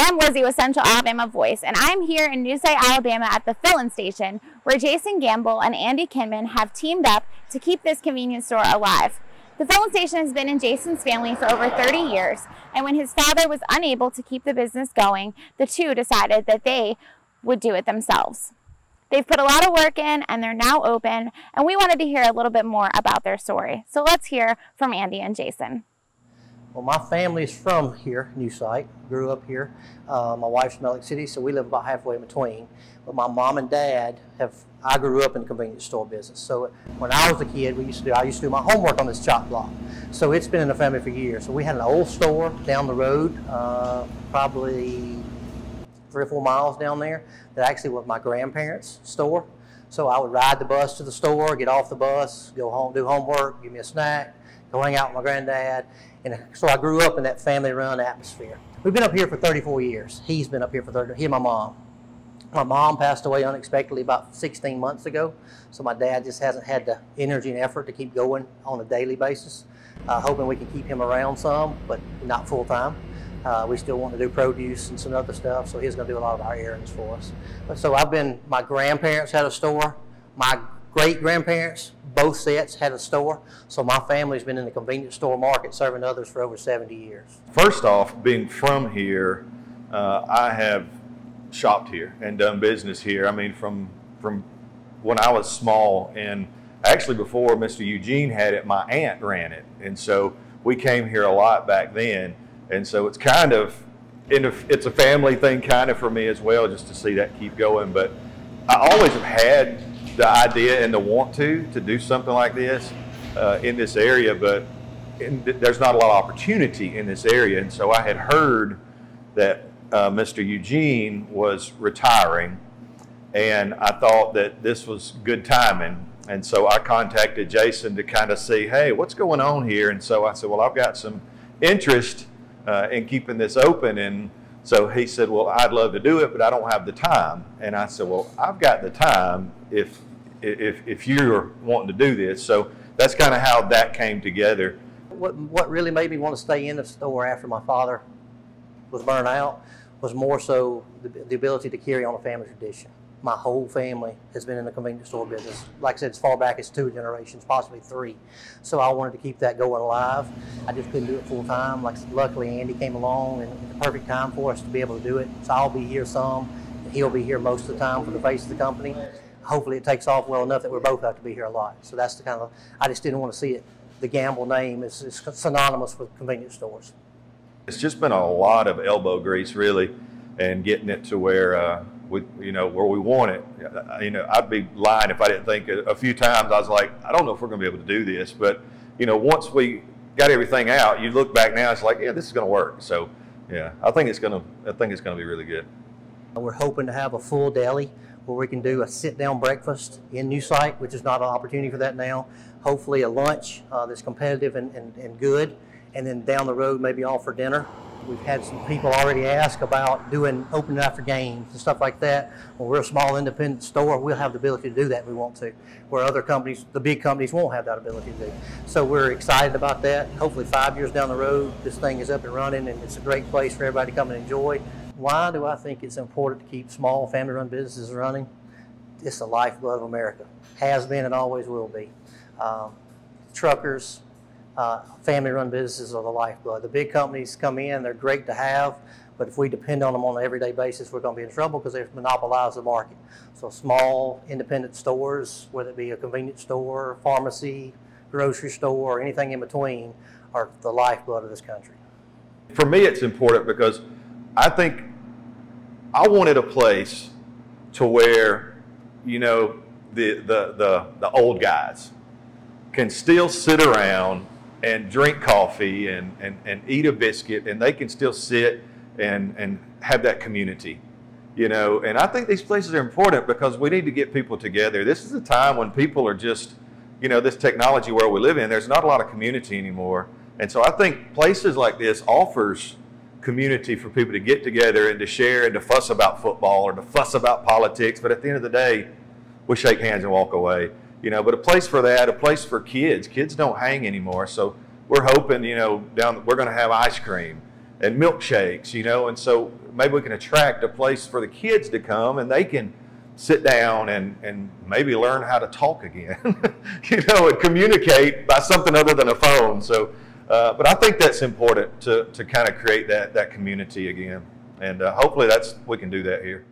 I'm Lizzie with Central Alabama Voice, and I'm here in Newsite, Alabama at the Fillin Station, where Jason Gamble and Andy Kinman have teamed up to keep this convenience store alive. The Fillin Station has been in Jason's family for over 30 years, and when his father was unable to keep the business going, the two decided that they would do it themselves. They've put a lot of work in, and they're now open, and we wanted to hear a little bit more about their story. So let's hear from Andy and Jason. Well, my family's from here, Newsite. Grew up here. My wife's from Elliott City, so we live about halfway in between. But my mom and dad I grew up in the convenience store business. So when I was a kid, I used to do my homework on this chop block. So it's been in the family for years. So we had an old store down the road, probably 3 or 4 miles down there, that actually was my grandparents' store. So I would ride the bus to the store, get off the bus, go home, do homework, give me a snack, go hang out with my granddad. And so I grew up in that family-run atmosphere. We've been up here for 34 years. He's been up here for 30, he and my mom. My mom passed away unexpectedly about 16 months ago, so my dad just hasn't had the energy and effort to keep going on a daily basis. Hoping we can keep him around some, but not full-time. We still want to do produce and some other stuff, so he's going to do a lot of our errands for us. So my grandparents had a store. My great-grandparents, both sets, had a store. So my family's been in the convenience store market serving others for over 70 years. First off, being from here, I have shopped here and done business here. I mean, from when I was small, and actually before Mr. Eugene had it, my aunt ran it. And so we came here a lot back then. And so it's kind of, it's a family thing kind of for me as well, just to see that keep going. But I always have had the idea and the want to do something like this in this area, but there's not a lot of opportunity in this area. And so I had heard that Mr. Eugene was retiring, and I thought that this was good timing. And so I contacted Jason to kind of see, hey, what's going on here? And so I said, well, I've got some interest in keeping this open. And so he said, well, I'd love to do it, but I don't have the time. And I said, well, I've got the time if you're wanting to do this. So that's kind of how that came together. What really made me want to stay in the store after my father was burned out was more so the ability to carry on a family tradition. My whole family has been in the convenience store business. Like I said, as far back as 2 generations, possibly 3. So I wanted to keep that going alive. I just couldn't do it full time. Luckily Andy came along and it's the perfect time for us to be able to do it. So I'll be here some, and he'll be here most of the time for the face of the company. Hopefully it takes off well enough that we both have to be here a lot. So that's the kind of, I just didn't want to see it. The Gamble name is synonymous with convenience stores. It's just been a lot of elbow grease, really, and getting it to where where we want it. I'd be lying if I didn't think a few times I was like, I don't know if we're going to be able to do this, but once we got everything out, you look back now, it's like, yeah, this is going to work. So, yeah, I think it's going to be really good. We're hoping to have a full deli where we can do a sit-down breakfast in Newsite, which is not an opportunity for that now. Hopefully a lunch that's competitive and good, and then down the road maybe all for dinner. We've had some people already ask about opening after games and stuff like that. When we're a small independent store, we'll have the ability to do that if we want to, where other companies, the big companies, won't have that ability to do. So we're excited about that. Hopefully 5 years down the road, this thing is up and running, and it's a great place for everybody to come and enjoy. Why do I think it's important to keep small family-run businesses running? It's the lifeblood of America. Has been and always will be. Truckers, family-run businesses are the lifeblood. The big companies come in, they're great to have, but if we depend on them on an everyday basis, we're going to be in trouble because they've monopolized the market. So small independent stores, whether it be a convenience store, pharmacy, grocery store, or anything in between, are the lifeblood of this country. For me, it's important because I think I wanted a place to where, the old guys can still sit around and drink coffee and eat a biscuit, and they can still sit and have that community, and I think these places are important because we need to get people together. This is a time when people are just, this technology world we live in, there's not a lot of community anymore. And so I think places like this offers community for people to get together and to share and to fuss about football or to fuss about politics. But at the end of the day, we shake hands and walk away. But a place for that, a place for kids. Kids don't hang anymore. So we're hoping, we're going to have ice cream. and milkshakes, you know, and so maybe we can attract a place for the kids to come and they can sit down and maybe learn how to talk again, you know, and communicate by something other than a phone. So, but I think that's important to kind of create that community again. And hopefully we can do that here.